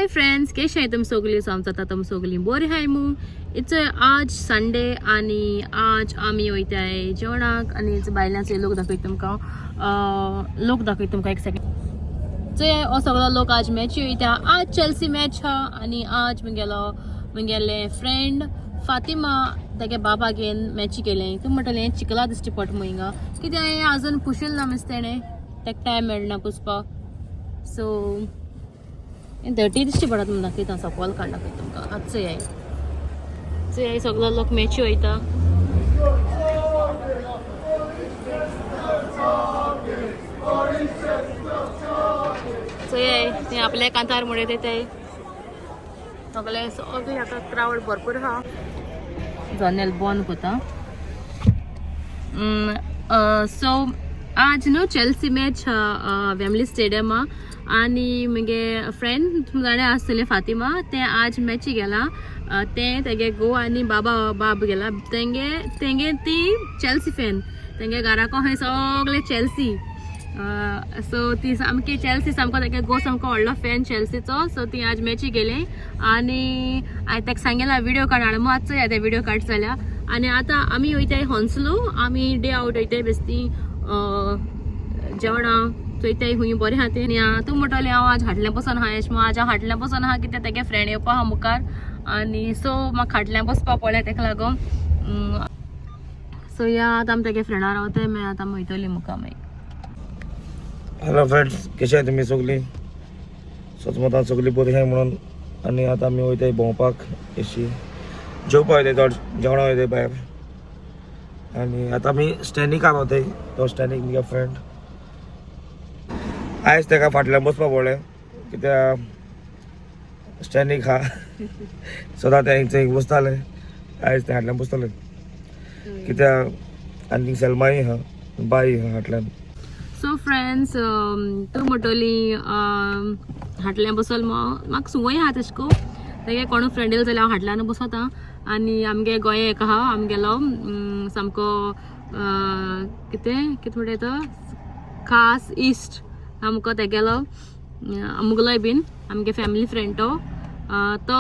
Hi friends, कशें आहाय तुमी सगळीं? समजता तुमी सगळीं बरी हाय मू. इट्स आज संडे आणि आज आमी वयताय जेवणाक आणि बायलांचे लोक दाखयता तुमकां एक सेकंड. जे हो सगळो लोक आज मॅच वयता. आज चेल्सी मॅच हा आणि आज म्हगेले फ्रेंड फातिमा तेगे बाबा घेवन मॅची केलें. तूं म्हणटलें चिकला दिसची पट मुयंगा कित्याक हांवें आजून पुशील ना मस्त तेणें तेका टायम मेळना पुसपा. सो धर्टी दिसची पडत म्हणून दाखयता सकयल काड दाखयता तुमकां. आजचो हे सगळो लोक मॅची वयता. ते आपल्या कांतार म्हणत येते सगळे सगळे आता क्राउड भरपूर हा. जनेल बंद कोता. सो आज न्हू चेल्सी मॅच वेम्बली स्टेडियम आणि मगे फ्रेंड जाणें आसतलें फातिमा ते आज मॅची गेला. तेगे गो आणि बाब गेला. तेंगे ती चेल्सी फॅन. तेंगे घराको हय सगळे चेल्सी. सो ती सामकी चेल्सी सामको तेगे गो सामको व्हडलो फॅन चेल्सीचो. सो ती आज मॅची गेले आणि हांवें ताका सांगलें व्हिडिओ काड हाड. मातसो ते व्हिडिओ काड जाल्या. आणि आता आमी वयताय हॉन्सलो. आमी डे आवट वयताय बेस्ती जेवणा चोयताय खूंय बरें आहा तें. तूं म्हणटलें हांव आज हाटल्या बसून आहा एश आज हांव हाटल्या बसून आहा कित्याक तेगे फ्रेंड येवपा आहा मुखार आणि सो म्हाका हाटल्या बसपा पडलें तेका लागून. सो या आतां आमी तेगे फ्रेंडा रावताय. मागीर आतां आमी वयतलीं मुखार मागीर. हॅलो फ्रेंड्स, कशें आहाय तुमी सगळीं? सोचमोता सगळीं बरीं आहाय म्हणून. आनी आतां आमी वयताय भोंवपाक अशी जेवपा वयताय चड जेवणा वयताय भायर. आनी आतां आमी स्टॅनीक वयताय. तो स्टॅनीक म्हगे फ्रेंड आयज तेका फाटल्यान बसपा पडलें कित्याक स्टॅनीक आहा. सदां ते थंय बसताले. आयज ते फाटल्यान बसतले कित्याक आनी सलमाई आहा बाई आहा फाटल्यान. सो फ्रेंड्स, तूं म्हणटली हाटल्यान बसल म्हाका संवय आहा तेशको. तेगे कोणू फ्रेंड येयलो जाल्यार हांव हाटल्यान बसता. आनी आमगे गोंया एक आहा आमगेलो सामको कितें म्हणटा तो खास इश्ट आमको तेगेलो मुगलोय बीन आमगे फॅमिली फ्रेंड तो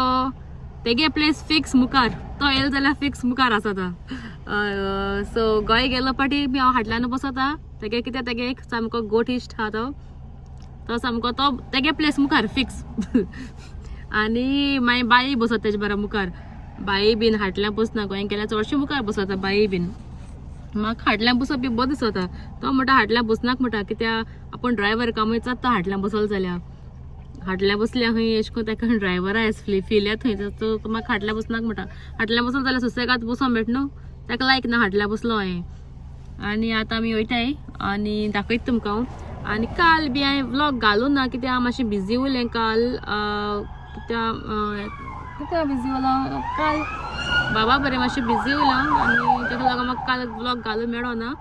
तेगे प्लेस फिक्स मुखार. तो येयलो जाल्यार फिक्स मुखार आसता. सो गोंय गेलो पाटी बी हांव हाटल्यान बसता. तेगे कित्याक तेगे एक सामको गोट इश्ट आहा तो सामको तो तेगे प्लेस मुखार फिक्स. आनी मागीर बाई बसत तेजे बरा मुखार. बाई बीन हाटल्यान बसना. गोंय गेल्यार चडशे मुखार बसता बाई बीन. म्हाका हाटल्यान बसप बी बरो दिसता. तो म्हणटा हाटल्यान बसनाक म्हणटा कित्याक आपूण ड्रायव्हर कामय तो हाटल्यान बसलो जाल्यार. हाटल्यान बसल्या खंय अशें करून तेका ड्रायव्हरा फील येता थंय. तो म्हाका हाटल्यान बसनाक म्हणटा. हाटल्यान बसलो जाल्यार सुसेगाद बसोंक मेळटा न्हू. तेका लायक ना हाटल्यान बसलो हांवें. आनी आतां आमी वयताय आनी दाखयता तुमकां. आनी काल बी हांवें व्लॉग घालूं ना कित्याक हांव मातशें बिजी उरलें काल. कित्याक बिजी उरलो काल बाबा बरें मातशें बिजी उरलां आनी तेका लागून म्हाका काल व्लॉग घालूंक मेळो ना.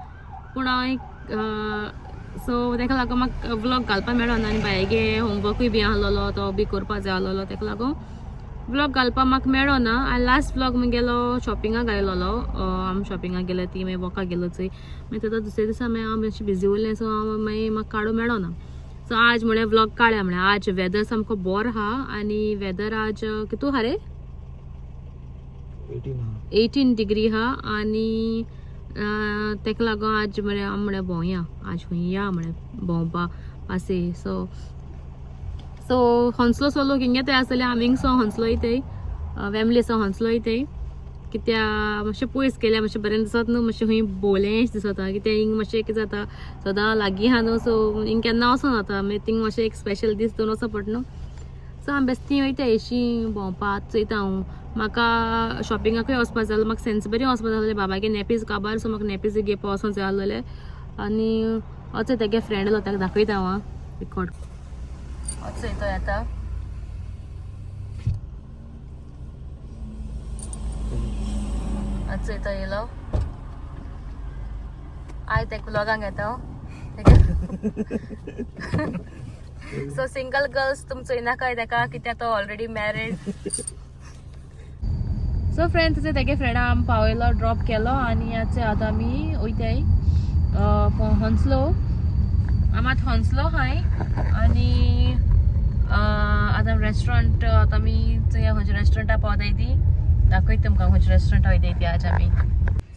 पूण हांवें सो तेका लागून म्हाका व्लॉग घालपाक मेळो ना. आनी बायगे होमवर्कूय बी आहलोलो तो बी करपा जाय आहलोलो तेका लागून व्लॉग घालपाक म्हाका मेळो ना. आनी लास्ट व्लॉग म्हगेलो शॉपिंगाक घायलोलो. आमी शॉपिंगाक गेले ती मागीर वॉकाक गेलो चोय. मागीर ताका दुसरे दिसा मागीर हांव मातशें बिजी उरलें. सो हांव मागीर म्हाका काडूं मेळो ना. सो आज म्हळ्यार व्लॉग काडया म्हळ्यार. आज वेदर सामको बरो आहा आनी वेदर आज कितू आहा रे 18 डिग्री आहा. आनी तेका लागून आज म्हळ्यार भोंवया. आज खंय या म्हळ्यार भोंवपा पासे. सो हॉन्सलो सोलो हिंगे ते आसतले. आमी हिंगसो हॉन्सलो वयताय. वेम्बलीचो हॉन्सलो वयताय कित्याक मातशें पयस गेल्यार मातशें बरें दिसत न्हू. मातशें खंय भोवलेंश दिसता कित्याक हिंग मातशें कितें जाता सदां लागीं आहा न्हू. सो हिंग केन्ना वचूं जाता. मागीर थिंग मातशें एक स्पेशल दीस दवरून वचो पडटा न्हू. सो हांव बेस्ती वयताय अशीं भोंवपाक चयता हांव. म्हाका शॉपिंगाकूय वचपाक जाय. म्हाका सेन्सबरी वचपाक जाय आसलें बाबागे नॅपीज काबार. सो म्हाका नॅपीज घेवपा वचूंक जाय आसलें. आनी वचय तेगे फ्रेंड आसलो ताका दाखयता हांव रिकॉर्ड. वचय तो येता. वचय तो येयलो. आयज तेका व्लॉगाक येता. सो सिंगल गर्ल्स तुम चोयनाकाय तेका कित्याक तो ऑलरेडी मॅरीड. सो फ्रेंड्स तेगे फ्रेंडा आमी पावयलो ड्रॉप केलो आनी आतां आमी वयताय हॉन्सलो. आमी आतां हॉन्सलो हाय आनी आतां रेस्टॉरंट आतां आमी खंयच्या रेस्टॉरंटा पावताय ती दाखयता तुमकां खंयच्या रेस्टॉरंटा वयताय ती आज आमी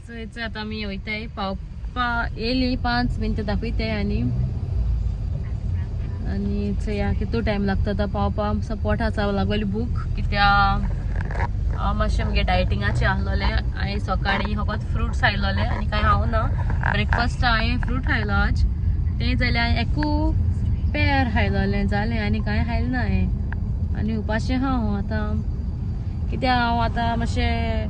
सो हेच आतां आमी वयताय पावपा येयली 5 मिनटां दाखयताय आनी चोया कितलो टायम लागता आतां पावपाक सो पोटा चाव लागली भूक कित्याक हांव मातशें म्हगे डायटिंगाचें आहलोलें हांवें सकाळीं फकत फ्रुट्स खायलोले आनी कांय हांव ना ब्रेकफास्ट हांवें फ्रूट खायलो आज तें जाल्यार एकू पेर खायलोलें जालें आनी कांय खायलें ना हांवें आनी उपाशें हांव आतां कित्याक हांव आतां मातशें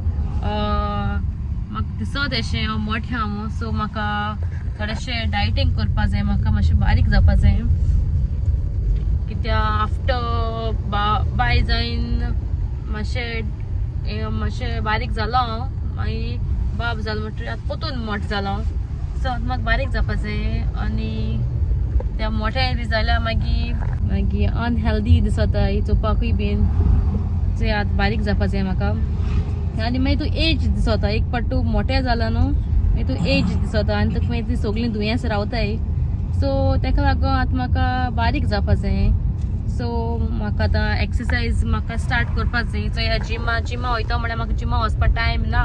म्हाका दिसत अशें हांव मोठें हांव सो म्हाका थोडेशें डायटींग करपा जाय म्हाका मातशें बारीक जावपा जाय कित्याक आफ्टर बाय जायन मातशें बारीक जालो हांव मागीर बाब जालो म्हणटरी आतां पोतून मोठ जालो सो आतां म्हाका बारीक जावपा जाय आनी त्या मोठें बी जाल्यार मागीर अनहेल्दी दिसताय चोवपाकूय बीन सो आतां बारीक जावपा जाय म्हाका आनी मागीर तूं एज दिसता एक पाट तूं मोठें जालो न्हू मागीर तूं एज दिसता आनी तुका मागीर ती सगळीं दुयेंस रावताय सो तेका लागून आतां म्हाका बारीक जावपा जाय सो म्हाका आतां एक्सरसायज म्हाका स्टार्ट करपा जाय सो ह्या जिमा वयता म्हळ्यार म्हाका जिमा वचपाक टायम ना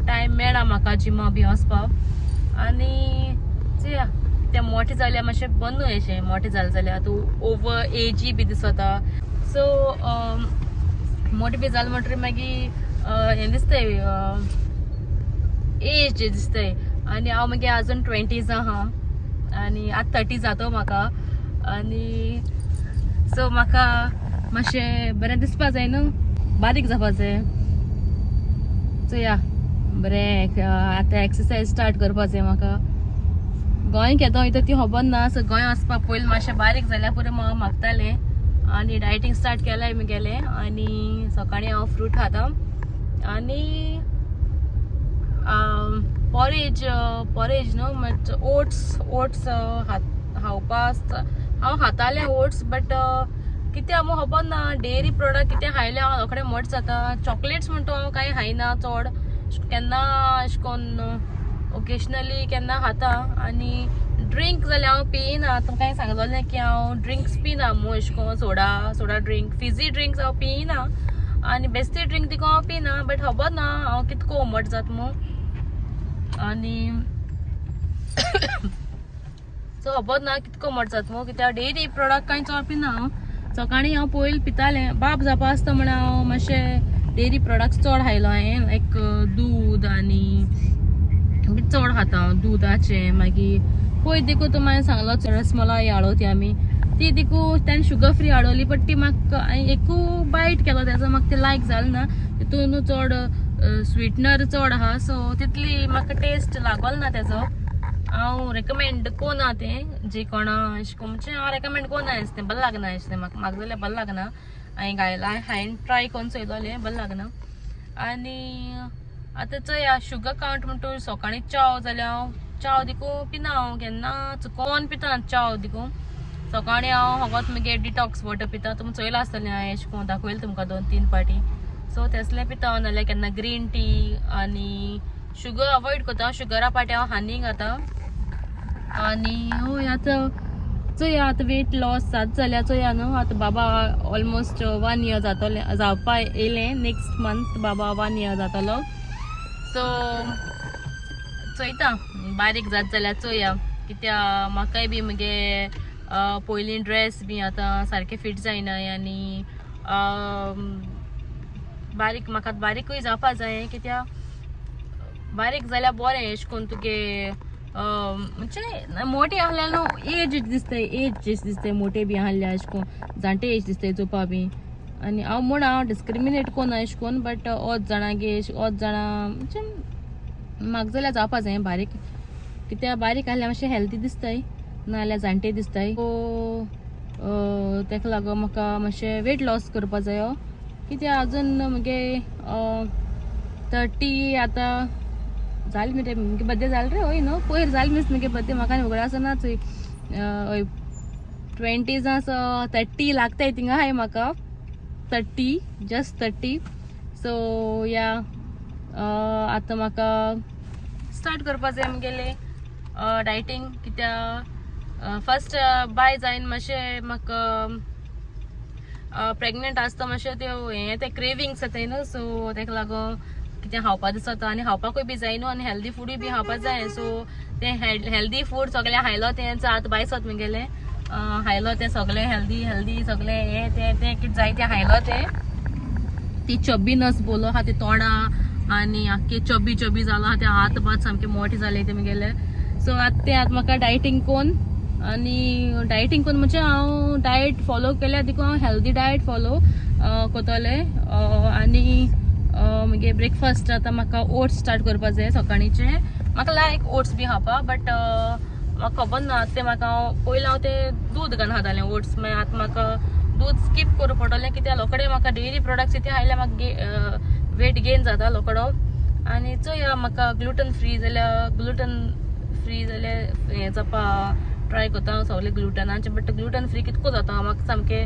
टायम मेळना म्हाका जिमा बी वचपाक आनी चोया तें मोठें जाल्यार मातशें बंद अशें मोठें जालें जाल्यार तूं ओवर एजी बी दिसता सो मोठें बी जालें म्हणटरी मागीर हें दिसताय एज दिसताय आनी हांव मागीर आजून 20s आहा आनी आतां 30 जातो म्हाका आनी सो म्हाका मातशें बरें दिसपा जाय न्हू बारीक जावपा जाय चोया बरें आतां एक्सरसायज स्टार्ट करपा जाय म्हाका गोंय केदो वयता ती खबर ना सो गोंय वचपाक पयलीं मातशें बारीक जाल्यार पुरो म्हाका मागतालें आनी डायटींग स्टार्ट केलें म्हगेलें आनी सकाळीं हांव फ्रूट खाता आनी पॉरेज न्हू म्हणजे ओट्स खावपा हांव खातालें ओट्स बट कितें हांव खबर ना डेअरी प्रोडक्ट कितें खायलें हांव रोखडें मोठ जाता चॉकलेट्स म्हणटा हांव कांय खायना चड केन्ना अशें करून ओकेजनली केन्ना खाता आनी ड्रिंक जाल्यार हांव पियना तुमकां हांवें सांगलोलें की हांव ड्रिंक्स पिना मू अशें करून सोडा ड्रिंक फिजी ड्रिंक्स हांव पियना आनी बेस्ती ड्रिंक देखून हांव पिना बट खबर ना हांव कितको मोठ जाता मू आनी सो खबर ना कितको मोठ जाता मू कित्याक डेयरी प्रोडक्ट कांय चड पिना हांव सकाळीं हांव पयलीं पितालें बाब जावपा आसता म्हण हांव मातशें डेयरी प्रोडक्ट्स चड खायलो हांवें लायक दूद आनी चड खाता हांव दुदाचें मागीर पयर देखून तुमी हांवें सांगलो रसमलाई हाडोती आमी ती देखून तेन्ना शुगर फ्री हाडोली बट ती म्हाका हांवें एकू बायट केलो तेजो म्हाका ते लायक जालें ना तितून चड स्वीटनर चड आहा सो तितली म्हाका टेस्ट लागोल ना तेजो हांव रेकमेंड कोना तें जी कोणा अशें करून म्हणजे हांव रेकमेंड कोना तें बरें लागना अशें म्हाका जाल्यार बरें लागना हांवें घायलां हांवें ट्राय करून चोयलोलें बरें लागना आनी आतां चोया शुगर कावंट म्हणटा सकाळीं चाव जाल्यार हांव चाव देखून पिना हांव केन्ना चुकोवन पिता चाव देखून सकाळीं हांव फकत मागीर डिटॉक्स वॉटर पिता तुमी चोयलां आसतलें हांवें अशें करून दाखयलें तुमकां 2-3 फावटी सो तेसलें पिता हांव नाल्यार केन्ना ग्रीन टी आनी शुगर अवॉयड करता शुगरा पाटी हांव हानी घाता आनी हय आतां चोया आतां वेट लॉस जाता जाल्यार चोया न्हू आतां बाबा ऑलमोस्ट 1 year जातोलें जावपा येयलें नेक्स्ट मंथ बाबा 1 year जातलो सो चोयता बारीक जाता जाल्यार चोया कित्याक म्हाकाय बी म्हगे पयलीं ड्रेस बी आतां सारके फिट जायनाय आनी बारीक म्हाका बारीकूय जावपा जाय कित्याक बारीक जाल्यार बरें अशें करून तुगे म्हणजे मोठे आहल्यार न्हू एज दिसताय मोठे बी आहल्यार अशें करून जाणटे एज दिसताय चोवपा बी आनी हांव डिस्क्रिमिनेट कोना अशें करून बट ओच जाणांगे ओच जाणां म्हणजे म्हाका जाल्यार जावपा जाय बारीक कित्याक बारीक आहल्यार मातशें हेल्थी दिसताय नाल्यार जाणटे दिसताय सो तेका लागून म्हाका मातशें वेट लॉस करपा जायो कित्याक आजून म्हगे 30 आतां जालें मरे म्हगे बड्डे जालें रे हय न्हू पयर जालें मीस म्हगे बड्डे म्हाका आनी वगडां आसना चोय 20s 30 लागताय थिंगा हाय म्हाका 30 जस्ट 30 सो या आतां म्हाका स्टार्ट करपा जाय म्हगेलें डायटींग कित्याक फर्स्ट बाय जायन मातशें म्हाका प्रेग्नेंट आसता मातशें त्यो हे ते क्रेविंग्स येताय न्हू सो तेका लागून कितें खावपा दिसता आनी खावपाकूय बी जाय न्हू आनी हेल्दी फूडूय बी खावपा जाय सो ते हेल्दी फूड सगळें खायलो तेंच आतां बायसत म्हगेलें खायलो तें सगळें हेल्दी सगळें हे ते कितें जाय तें खायलो ते ती चबीनस बोलो हा ते तोंडा आनी आख्खे चबी जालो हा ते हात बात सामके मोठे जाले ते म्हगेले सो आतां म्हाका डायटींग कोन्न आनी डायटींग कोन्न म्हणजे हांव डायट फॉलो केल्या देखून हांव हेल्दी डायट फॉलो कोतोले आनी म्हगे ब्रेकफास्ट आतां म्हाका ओट्स स्टार्ट करपा जाय सकाळीचे म्हाका लायक ओट्स बी खावपा बट म्हाका खबर ना ते म्हाका पयलीं हांव ते दूद घालून खातालें ओट्स मागीर आतां म्हाका दूद स्कीप करूं पडटलें कित्याक लोकडे म्हाका डेयरी प्रोडक्ट्स इतले खायल्यार म्हाका वेट गेन जाता लोकडो आनी चोया म्हाका ग्लुटन फ्री जाल्यार हें जावपा ट्राय करता हांव सगळें ग्लुटनाचे बट ग्लुटन फ्री कितको जाता म्हाका सामकें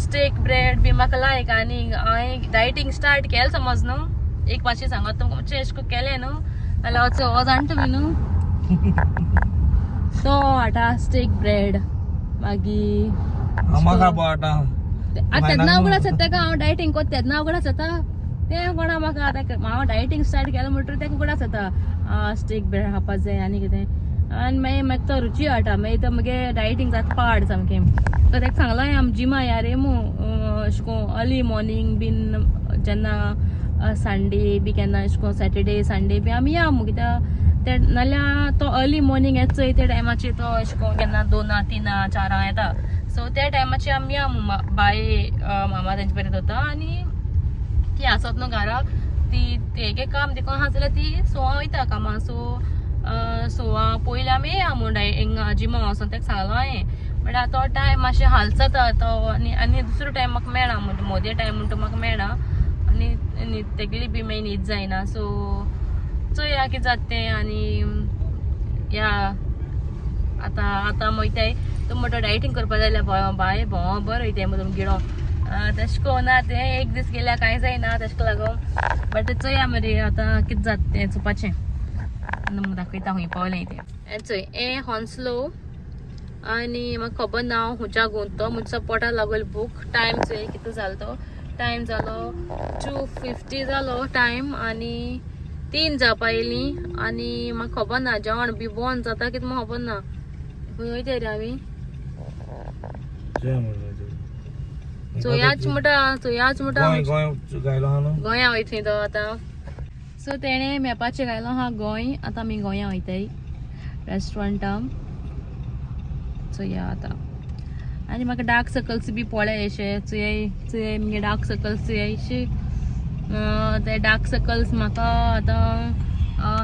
स्टेक ब्रेड बी म्हाका लायक आनी हांवें डायटींग स्टार्ट केलें समज न्हू एक पाशी सांगत तुमकां मातशें अशें करून केलें न्हू जाल्यार हो जाणटो बी न्हू तो हाडटा स्टेक ब्रेड मागीर तेन्ना उगडास येता तेका हांव डायटींग कोत तेन्ना उगडास येता तें कोणा म्हाका आतां हांव डायटींग स्टार्ट केलें म्हणटकीर तेका उगडास येता स्टेक ब्रेड खावपा जाय आनी कितें आनी मागीर म्हाका तो रुची हाडटा मागीर तो म्हगे डायटींग जाता पाड सामकें तो तेका सांगलो हांवें आमी जिमा या रे मू अशें कोन्न अर्ली मॉर्निंग बीन जेन्ना संडे बी केन्ना अशें कोन्न सॅटर्डे संडे बी आमी या मू कित्याक ते नाल्यार तो अर्ली मॉर्निंग येता चोय ते टायमाचेर तो अशें कोन्न केन्ना 2 3 4 येता सो त्या टायमाचेर आमी या बाय मामा तेंचे बरें दोता आनी ती आसत न्हू घरा ती एक काम देखून आहा जाल्यार ती 6 वयता कामां सो 6 पयलीं आमी या म्हूण जिमा वचोन तेका सांगलो हांवें बट आतां तो टायम मातशें हाल जाता तो आनी दुसरो टायम म्हाका मेळना म्हणटा मोदे टायम म्हणटा म्हाका मेळना आनी तेगेली बी मागीर न्हीद जायना सो चोया कितें जाता तें आनी या आतां वयताय तुमी म्हणटा डायटींग करपा जाय जाल्यार बाय भोंव बरो वयताय तुमी गिडो तशें कोन्ना तें एक दीस गेल्यार कांय जायना तेशें लागून बट चोया मरे आतां कितें जाता तें चुपाचें आनी दाखयता खूंय पावलें तें हें चोय हें हॉन्सलो आनी म्हाका खबर ना हांव खुंयच्या गुंतो म्हज्या पोटा लागून बूक टायम चोय कितलो जालो तो टायम जालो 2:50 जालो टायम आनी 3 जावपा येयलीं आनी म्हाका खबर ना जेवण बी बंद जाता कितें म्हाका खबर ना खंय वयताय रे आमी चोयाच म्हणटा गोंया वयतली तो आतां सो तेणें मॅपाचेर घायलो हा गोंय आतां आमी गोंया वयताय रेस्टॉरंटा चोया आतां आनी म्हाका डार्क सर्कल्स बी पळय अशें चोय म्हणजे डार्क सर्कल्स चोय ते डार्क सर्कल्स म्हाका आतां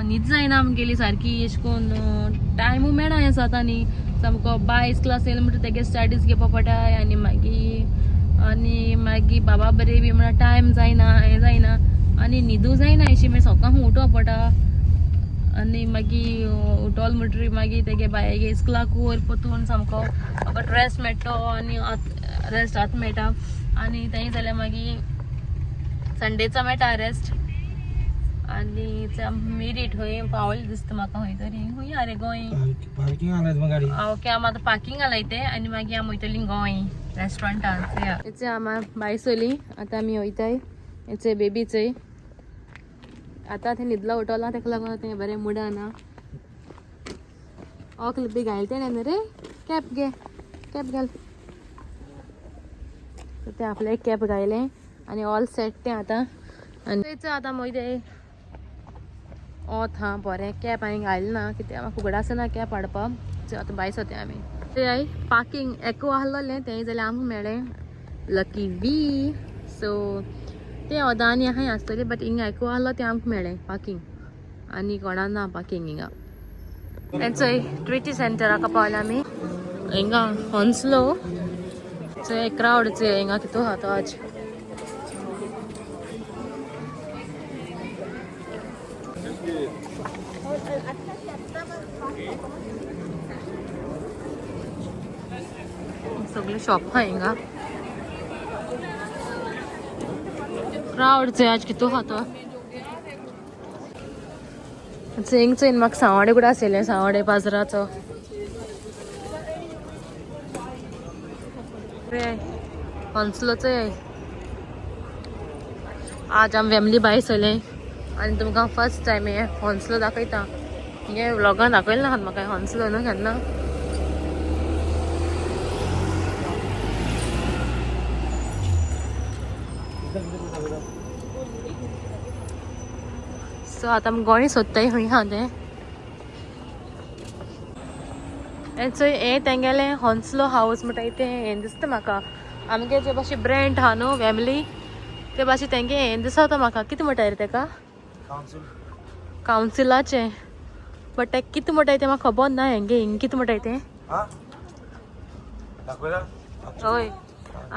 न्हीद जायना गेली सारकी अशें करून टायमूय मेळना हें जाता न्ही सामको बायस क्लास येयलो म्हणटा तेगे स्टडीज घेवपा पडटाय आनी मागीर बाबा बरें बी म्हणल्यार टायम जायना हें जायना आनी न्हिदूय जायना अशी मागीर सकाळीं उठोवपा पडटा आनी मागीर उठोल म्हणटरी मागीर तेगे बायगे इस्कुलाक वयर पोतून सामको म्हाका रेस्ट मेळटा आनी रेस्ट आतां मेळटा आनी तें जाल्यार मागीर संडेचा मेळटा रेस्ट आनी मेरीट खंय पावलें दिसता म्हाका खंय तरी खंय आरे गोंय ओके हांव आतां पार्किंग घालाय तें आनी मागीर हांव वयतली गोंय रेस्टॉरंटान हेचे आमा बायसोली आतां आमी वयताय हेचे बेबीचे आतां तें न्हिदला उठोला तेका लागून तें बरें मुडाना ओकल बी घालते न्ही रे कॅप घाल तें आपलें कॅप घायलें आनी ऑल सेट तें आतां आनी थंयच आतां वयताय हा बरें कॅप हांवें घायलें ना कित्याक म्हाका उगड आसना कॅप हाडपाक आतां भायर सोते आमी ते पार्किंग एकू आहलोलें तें जाल्यार आमकां मेळ्ळें लकी वी सो ते ओदानी आहाय आसतली बट हिंगा एकू आहलो तें आमकां मेळ्ळें पार्किंग आनी कोणा ना पार्किंग हिंगा चोय ट्रिटी सेंटराक पावले आमी हिंगा हॉन्सलो चोय क्रावड चोय हिंगा कितू आहा तो आज सगळे शॉप आहा हिंगा क्रावड चोय आज कितू आहा तो हिंग चोय म्हाका सांवडे कुठे आसलें सांवडे बाजाराचो हंसलोच आहे आज आम फॅमिली भायर सगळे आणि तुमकां फर्स्ट टायम हे हंसलो दाखयता हे व्लॉगान दाखयलें ना म्हाका हंसलो न्हू केन्ना सो आता आमी गोंय सोदताय खंय हा तें हे तेंगेले हंसलो हाऊस म्हणटा तें हें दिसता म्हाका आमगे जे भाशे ब्रँड हा न्हू फॅमिली ते भाशे तेंगे हें दिसता म्हाका कितें म्हणटा रे तेका कावन्सिलाचें बट ते कितें म्हणटाय तें म्हाका खबर ना हेंगे हिंग कितें म्हणटाय तें हय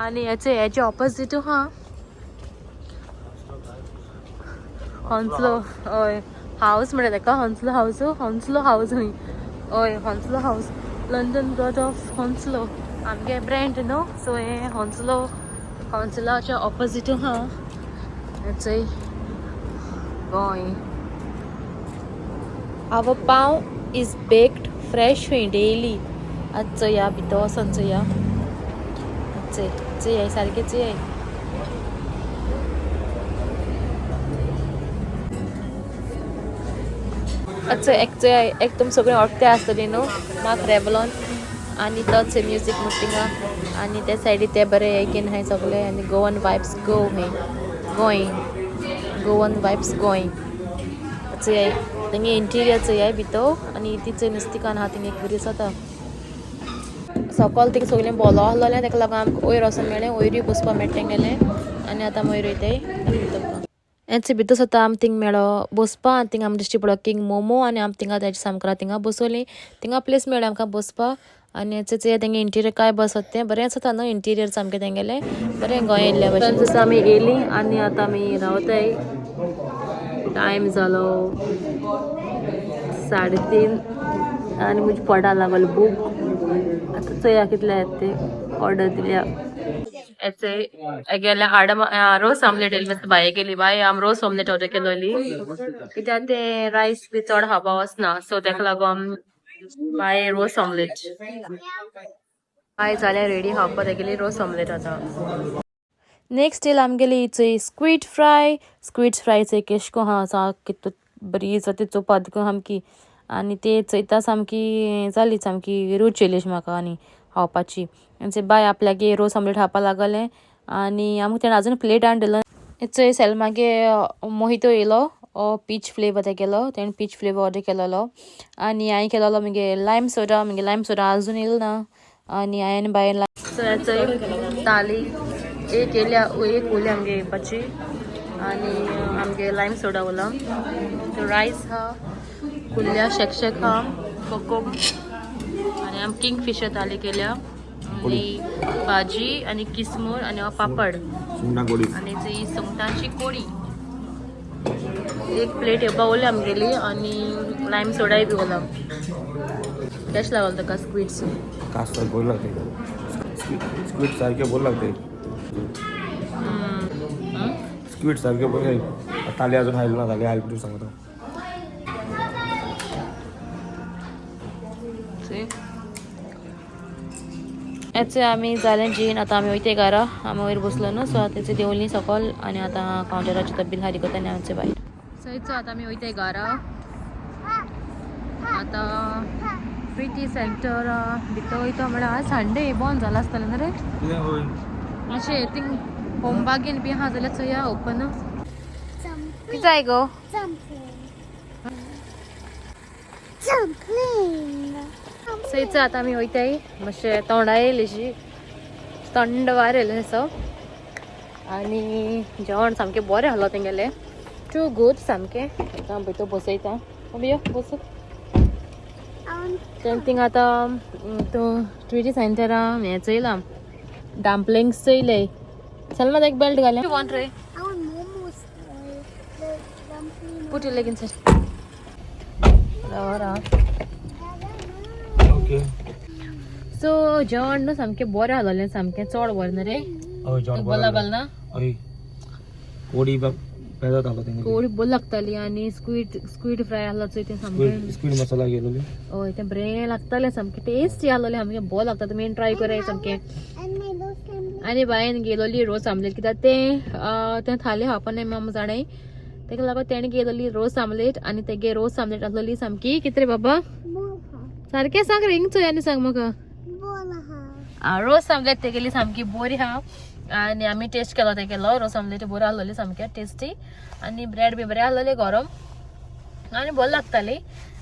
आनी हेचे ऑपोजीट हा हंसलो हय हाऊस म्हणटा तेका हंसलो हाऊस हय हय हंसलो हाऊस लंडन ब्रॉड ऑफ हंसलो आमगे ब्रँड न्हू सो हे हंसलो कावन्सिलाच्या ऑपोजीट हा हेचंय गोंय आवर पाव इज बेक्ड फ्रेश खंय डेली आज चोया भितर वचोन चोया चोया सारकें चोया एकदम सगळें ओडते आसतली न्हू म्हाका रेवलॉन आनी तोच म्युजीक मुटिंगा आनी ते सायडीक ते बरें एकीन हाय सगळे आनी Goan vibes Goan vibes Goa चोय तेंगे इंटिरियर चोय भितर आनी ती चोय नुस्तिकान आहा थिंग एक बरी जाता सकयल थिंग सगळें बोलो आहलोलें तेका लागून आमकां वयर वचून मेळ्ळें वयरूय बसपा मेळटा गेलें आनी आतां वयर वयताय तुमकां हेचे भितर सुद्दां आमी थिंग मेळो बसपा आनी थिंग आमी दिश्टी पडलो किंग मोमो आनी आमी थिंगा तेजे सामकां थिंगा बसोली थिंगा प्लेस मेळ्ळें आमकां बसपा आनी हेचे तेंगे इंटिरियर काय बसत तें बरें जाता न्हू इंटिरियर सामकें तेंगेलें बरें गोंय येयल्ल्या भशेन जसो आमी येयली आनी आतां आमी रावताय टायम जालो 3:30 आनी म्हजी पोटा लागल बूक आतां चोया कितले येत ते ऑर्डर दिल्या गेल्या रोस ऑमलेट येयली मस्त बाये गेली बाय आम रोस ऑमलेट ऑर्डर केलोली कित्याक ते रायस बी चड खावपा वचना सो तेका लागून बाय रोस ऑमलेट बाय जाल्यार रेडी खावपा तेगेली रोस ऑमलेट आतां नेक्स्ट येयला आमगेली चोय स्क्वीड फ्राय चोय केशको हा सामकी बरी जाता चोवपा देखून सामकी आनी ते चयता सामकी जाली सामकी रूच येयली अशी म्हाका आनी खावपाची आनी बाय आपल्यागे रोस ऑमलेट खावपा लागलें आनी आमकां तेणें आजून प्लेट हाडिल्लो चोय सेलमागे मोहितो येयलो पीच फ्लेवर तेगेलो तेणें पीच फ्लेवर ऑर्डर केलोलो आनी हांवें केलोलो मगे लायम सोडा आजून येयलो ना आनी हांवें बाय चोय ताली एक उरली आमगे येवपाची आनी आमगे लायम सोडा उरला रायस हा कुल्ल्या शेक हा कोकम आनी आमी किंग फिशर थाली केल्या आनी भाजी आनी किसमूर आनी पापड आनी ती सुंगटांची कोडी एक प्लेट येवपा उरली आमगेली आनी लायम सोडाय बी उरला कशें लागल तुका स्क्वीड्स कास्तर बोल लागते स्क्वीड सारखे बोल लागते स्क्वीड सारखे बोल ताली अजून हायलो ना ताली हायलो तू सांगतो हेचे आमी जालें जीन आतां आमी वयते घरा आमी वयर बसलो न्हू सो तेचे देंवली सकल आनी आतां कावंटराची तब्बील हारी करता आनी आमचे भायर सो आतां आमी वयते घरा आतां प्रिटी सेंटर भितर वयता म्हळ्यार आज संडे बंद जाला आसतलें न्हू रे मातशें थिंग होमबागेन बी आहा जाल्यार चोया ओपन कितें जाय गो सो आतां आमी वयताय मातशें तोंडा येयलीशी थंड वार येयलें असो आनी जेवण सामकें बरें आहलो तेंगेलें टू गूड सामकें आतां भितर बसयता यो बस थिंग आतां ट्विटी सेंटरा हें चयलां डम्पलिंग्स चयले सलमा एक बेल्ट घाल्या want ray put your leg inside so जेवण न्हू सामकें बरें आहलोलें सामकें चड बरें न्हू रे बरें लागल ना कोडी पेदत आहलो तेंगे कोडी बरी लागताली आनी स्क्वीड फ्राय आहलो चोय तें सामकें स्क्वीड मसाला गेलोली हय तें बरें लागतालें सामकें टेस्टी आहलोलें सामकें बरें लागता तुमी ट्राय कराय सामकें आनी बायन गेलोली रोस आमलेट कित्याक ते थाली खावपा नाय माम जाणें तेका लागून तेणें गेलोली रोस आमलेट आनी तेगे रोस आमलेट आसलोली सामकी कितें रे बाबा सारकें सांग रे हिंग आनी सांग म्हाका रोस आमलेट तेगेली सामकी बरी हा आनी आमी टेस्ट केलो तेगेलो रोस आमलेट बरो आसलोली सामकें टेस्टी आनी ब्रेड बी बरें आसलोलें गरम आनी बरें लागताली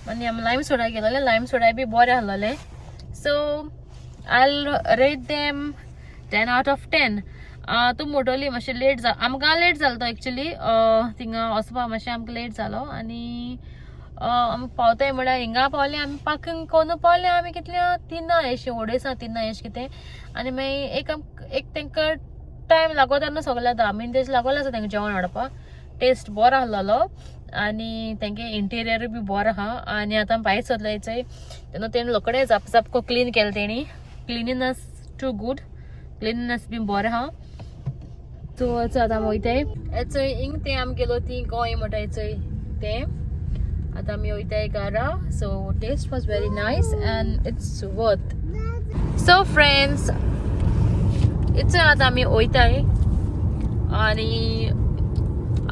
आनी आमी लायम सोडा गेलोले लायम सोडा बी बरें आसलोलें so I rate them 10 out of 10 तूं मोटोली मातशें लेट आमकां लेट जालो तो एक्चुली थिंगा वचपा मातशें आमकां लेट जालो आनी आमी पावताय म्हळ्यार हिंगा पावले आमी पार्किंग कोण पावले आमी कितल्या 3 अशें ओडेसा 3 अशें कितें आनी मागीर एक तांकां टायम लागोता न्हू सगळ्या 10 मिनट तशें लागोलें आसा तांकां जेवण हाडपाक टेस्ट बरो आसलोलो आनी तेंगे इंटेरियर बी बरो आहा आनी आतां भायर सरले तेन्ना तेणी रोखडें जाप क्लीन केलें तेणी क्लिनिनेस टू गुड क्लिनिनेस बी बरें आहा सो आतां आमी वयताय हेचोय इंग तें आमी गेलो ती गोंय म्हणटा हेचोय तें आतां आमी वयताय घरा so taste was very nice and it's worth so friends it's आतां आमी वयताय आनी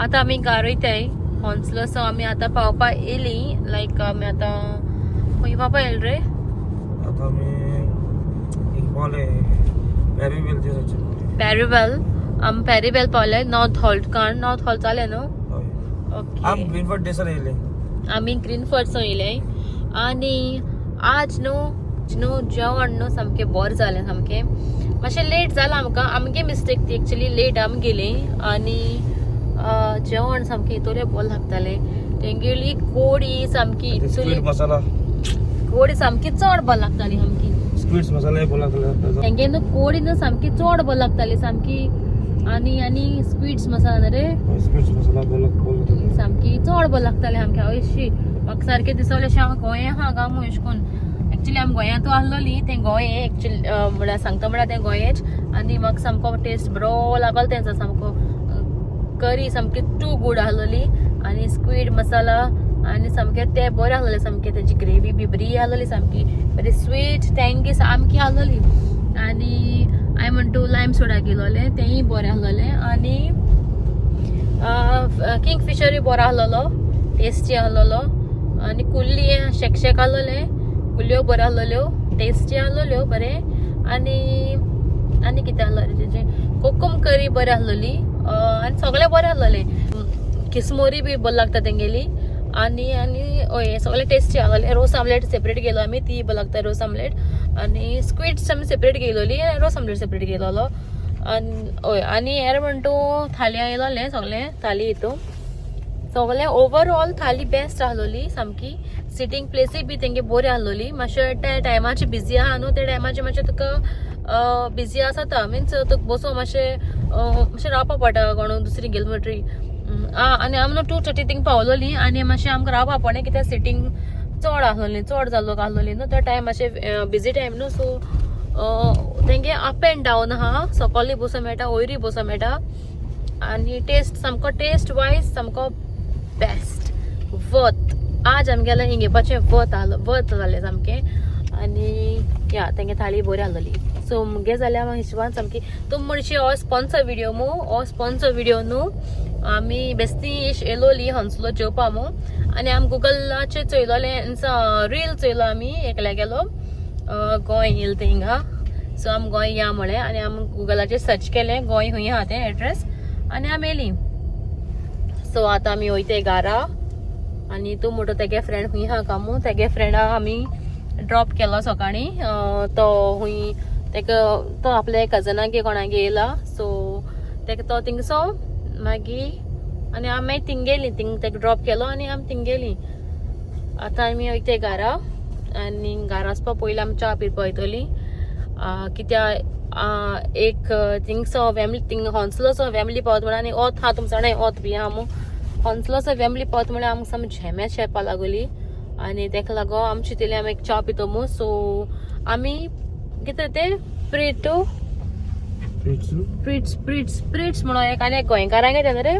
आतां आमी घरा वयताय हॉन्सलो सो आमी आतां पावपा येयली लायक आमी आतां खंय पावपा येयली रे आता आमी हिंग पावले पेरीवेल दिसाचे पेरीवेल आमी पेरीवेल पावले नॉर्थ हॉल जालें न्हू ओके आम ग्रीनफर्ड डेसर येयले आमी ग्रीनफर्डसून येयले आनी आज न्हू जेवण न्हू सामकें बरें जालें सामकें मातशें लेट जालां आमकां आमगे मिस्टेक ती एक्चुली लेट आमी गेली आनी जेवण सामकें इतलें बरें लागतालें तेंगेली कोडी सामकी स्क्वीड मसाला कोडी सामकी चड बरें लागताली सामकी स्क्वीड्स मसाला बोला तेंगे न्हू कोडी न्हू सामकी चड बरें लागताली सामकी आनी स्वीट्स मसाला रे स्क्वीड्स मसाला बोला सामकी चड बरें लागतालें आमकां अशी म्हाका सारकें दिसलें अशें हांव गोंया आहा गा म्हूण अशें करून एक्चुली आमी गोंयांत आसलोली तें गोंय एक्चुली म्हळ्यार सांगता म्हळ्यार तें गोंयच आनी म्हाका सामको टेस्ट बरो लागलो तेंचो सामको करी सामकी टू गूड आसलोली आनी स्क्वीड मसाला आनी सामकें तें बरें आसलोलें सामकें तेजी ग्रेवी बी बरी आसलोली सामकी बरी स्वीट टँगी सामकी आसलोली आनी हांवें म्हणटा लायम सोडा गेलोलें तेंय बरें आसलोलें आनी किंगफिशरूय बरो आसलोलो टेस्टी आसलोलो आनी कुल्ली शेक आसलोलें कुल्ल्यो बऱ्यो आसलोल्यो टेस्टी आसलोल्यो बरें आनी कितें आसलोलें तेजें कोकम करी बरी आसलोली आनी सगळें बरें आसलोलें किसमोरी बी बरी लागता तेंगेली आनी हय सगळें टेस्टी आसलोलें रोस आमलेट सेपरेट गेलो आमी ती बरी लागता रोस आमलेट आनी स्क्वीड्स आमी सेपरेट गेलोली रोस आमलेट सेपरेट गेलोलो आनी हय आनी हेर म्हणटा थाली येयलोलें सगळें थाली हितून सगळें ओवरऑल थाली बेस्ट आसलोली सामकी सिटींग प्लेसीय बी तेंगे बरी आसलोली मातशें त्या टायमाची बिजी आहा न्हू त्या टायमाचेर मातशें तुका बिजी आसता मिन्स तुका बसून मातशें रावपा पडटा कोण दुसरी गेली म्हणटरी आनी आमी न्हू 2:30 थिंग पावलोली आनी मातशें आमकां रावपा पडलें कित्याक सिटींग चड आसलोली चड जालो आसलोली न्हू त्या टायम मातशें बिजी टायम न्हू सो तेंगे अप एंड डावन आहा सकयली बसूं मेळटा वयरी बसूं मेळटा आनी टेस्ट वायज सामको बेस्ट वर्थ आज आमगेलें हिंग येवपाचें वर्थ जालें सामकें आनी या तेंगे थाळी बरी आसलोली सो मुगे जाल्यार हिशोबान सामकी तुम म्हणशी हो स्पॉन्सर व्हिडिओ हो स्पॉन्सर व्हिडिओ न्हू आमी बेस्ती इश येयलोली हंसलो जेवपा आनी आमी गुगलाचेर चोयलोलें रील चोयलो आमी एकल्या गेलो गोंय येयलें तें हिंगा सो आमी गोंय या म्हळें आनी आमी गुगलाचेर सर्च केलें गोंय खंय आहा तें एड्रेस आनी आमी येयलीं सो आतां आमी वयताय घरा आनी तूं म्हणटा तेगे फ्रेंड खंय आहा कामू तेगे फ्रेंडाक आमी ड्रॉप केलो सकाळी तो खंय तो आपल्या कजनागे कोणागे येयला सो तेका तो थिंगसो मागीर आनी आमी मागीर थिंग गेलीं तेका ड्रॉप केलो आनी आमी थिंग गेलीं आतां आमी वयताय घरा आनी घरा वचपा पयलीं आमी च्या पिवपा वयतलीं कित्याक एक थिंगसो फॅमिली थिंग हॉन्सलोसो फॅमिली पावत म्हण आनी ओत आहा तुमचो जाणां ओत बी आहा हॉन्सलोसो फॅमिली पावत म्हळ्यार आमकां सामकी झेम्यात शेळपा लागोली आनी तेका लागो आमी चिंतलें आमी एक च्या पितो मू सो आमी कितें तें स्प्रिट्स म्हणून एक आनी एक गोंयकारांगे तें रे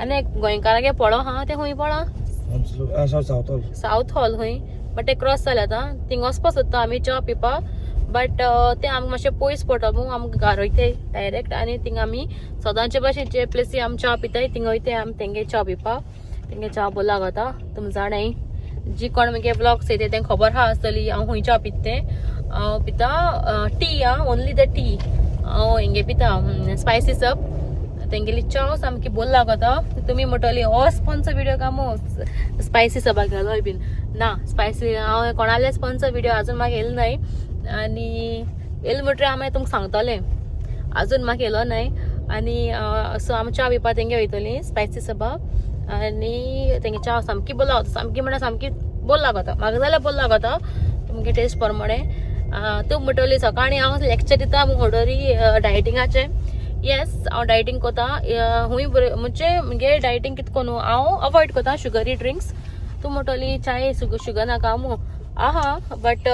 आनी एक गोंयकारांगे पळो आहा तें खंय पळा सावथ हॉल खंय बट तें क्रॉस जालें आतां थिंग वचपा सोदता आमी च्या पिवपा बट ते आमकां मातशें पयस पडटा म्हणून आमकां घरा वयताय डायरेक्ट आनी थिंगा आमी सदांचे भशेन जे प्लेसी आमी च्या पिताय थिंगा वयताय आमी तेंगे च्या पिवपा तेंगे च्या बोला घाता तुमी जाणाय जी कोण म्हगे ब्लॉग्स येते तेंका खबर आहा आसतली हांव खंय च्या पिता तें हांव पिता टी ओनली द टी हांव हेंगे पिता स्पायसी सप तेंगेली च्या सामकी बोल लागता तुमी म्हणटली हो स्पॉन्सर व्हिडिओ का मो स्पायसी सबाक घालोय बीन ना स्पायसी हांव कोणाले स्पॉन्सर व्हिडिओ अजून म्हाका येयलो नाय आनी येयलो म्हणटरी हांव तुमकां सांगतलें अजून म्हाका येयलो नाय आनी सो आमी च्या पिवपा तेंगे वयतलीं स्पायसी सबा आनी तेंगे च्या सामकी बोल लागता सामकी म्हळ्यार सामकी बोल लागता म्हाका जाल्यार बोल लागता तुमगे टेस्ट प्रमाणे तूं म्हणटली सकाळीं हांव लेक्चर दिता म्हणटरी डायटिंगाचे येस हांव डायटींग कोता हूंय म्हणजे म्हगे डायटींग कितें कोन्नू हांव अवॉयड कोता शुगरी ड्रिंक्स तूं म्हणटली चाय शुगर नाका मू आहा बट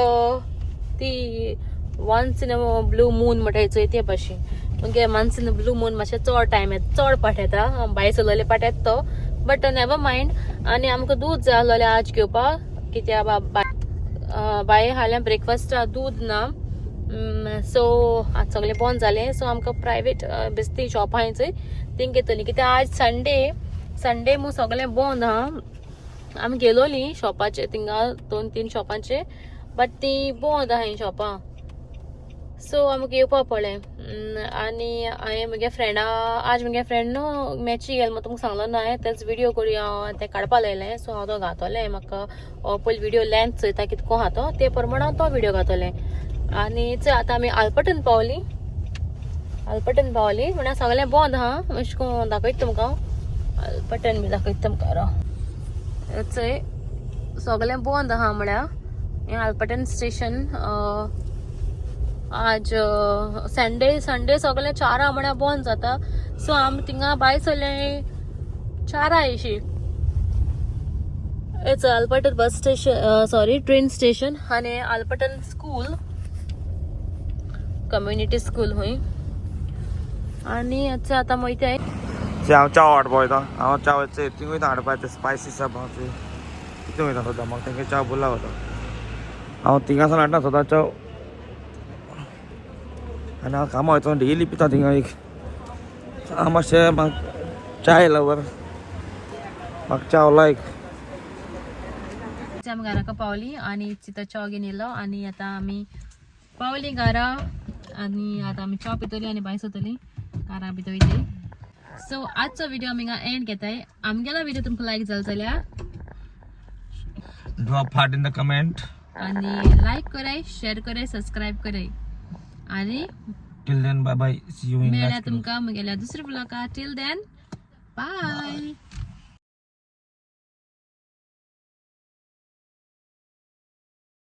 ती once in a blue moon म्हणटाय ते भाशेन म्हणजे once in a blue moon मातशें चड टायम येता चड पाट येता भायर सरलेले पाट येता तो बट नेवर मायंड आनी आमकां दूद जाय आसलोलें आज घेवपाक कित्याक भायर हाडलें ब्रेकफास्टाक दूद ना सो आज सगळें बंद जालें सो आमकां प्रायवेट बेश्टी शॉप आहाय चंय थिंग घेतली कित्याक आज संडे मू सगळें बंद आहा आमी गेलोलीं शॉपाचेर थिंगा 2-3 शॉपांचे बट ती बंद आहाय शॉपां सो आमकां येवपा पडलें आनी हांवें म्हगे फ्रेंडा आज म्हगे फ्रेंड न्हू मॅची गेलो तुमकां सांगलो ना हांवें तेच व्हिडिओ करूं हांव तें काडपा लायलें सो हांव तो घातलें म्हाका पयलीं व्हिडिओ लेंथ चोयता कितको आहा तो ते प्रमाणे हांव तो व्हिडिओ घातलें आनी चल आतां आमी आलपटन पावलीं म्हळ्यार सगळें बंद आहा अशें करून दाखयता तुमकां आलपटन बी दाखयता तुमकां राव चंय सगळें बंद आहा म्हळ्यार हें आलपटन स्टेशन आज संडे सगळें 4 म्हळ्यार बंद जाता सो आमी थिंगा भायर सरले 4 अशी it's Alperton bus station sorry train station आनी आलपटन स्कूल कम्युनिटी स्कूल हूंय आनी आतां वयताय हांव च्या हाडपा वयता हांव च्या वयता थिंग वयता हाडपा ते स्पायसी सब हांव ते तितून वयता सदां म्हाका तेंगे च्या बोला वता हांव थिंगासान हाडना सदां च्या आनी हांव कामा वयता डेली पिता थिंगा एक हांव मातशें म्हाका चाय लवर म्हाका च्या लायक आमी घराका पावली आनी चिता च्या घेवन येयलो आनी आतां आमी पावली घरा आनी आतां आमी च्या पितली आनी भायर सरतली कारा भितर वयतली सो आजचो व्हिडिओ आमी हिंगा एंड घेताय आमगेलो व्हिडिओ तुमकां लायक जालो जाल्यार drop heart in the comment आनी लायक कराय शेअर कराय सबस्क्राईब कराय आनी till then bye bye see you in मेळ्ळ्या तुमकां म्हगेल्या दुसऱ्या ब्लॉगार टिल देन बाय